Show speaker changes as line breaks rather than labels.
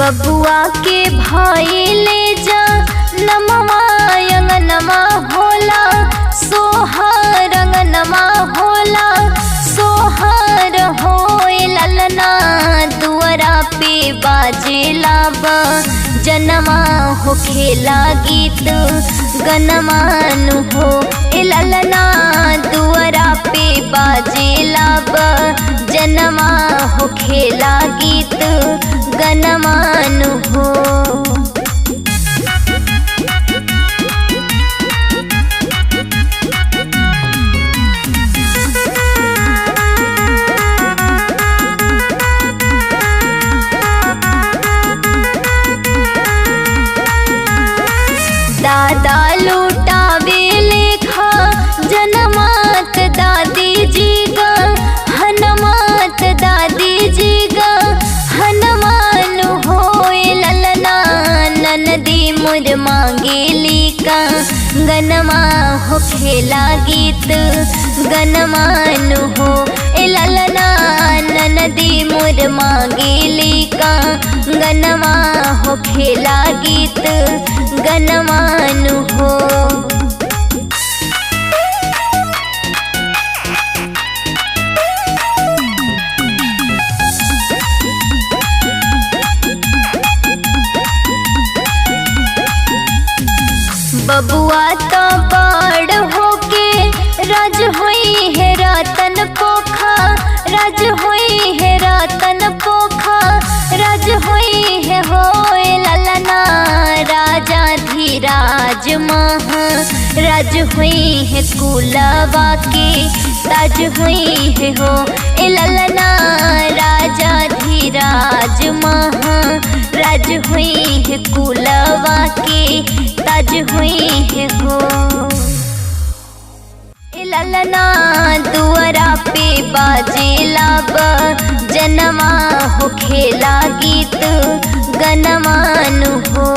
बबुआ के भइले जा नमवा अंगनमा होला सोहर अंगनमा होला सोहर होए ललना दुआरा पे बाजेला जनमा हो खेला गीत गनमान हो ललना दुआरा पे बाजेला जनमा हो खेला गीत गनमान हो। दादा लुटावे लेखा जनमात दादी जी गा हनुमात दादी जी गा हनुमान होए ललना ननदी मुर मांगेली का गनमा हो खेला गीत गनमान हो ललना ननदी मुर मांगेली का गनमा हो खेला गीत गनमान हो। बबुआ तो बड़ होके राज होई है रतन पोखा राज होई है रतन पोखा राज होई है होए ललना राजा धीराज महा राज हुई है कुलवा के ताज हुई है हो ललना राजा धीराज महा राज हुई है कुलवा के ताज हुई है हो ललना दुआरा पे बाजेला जनमा हो खेला गीत गनमान हो।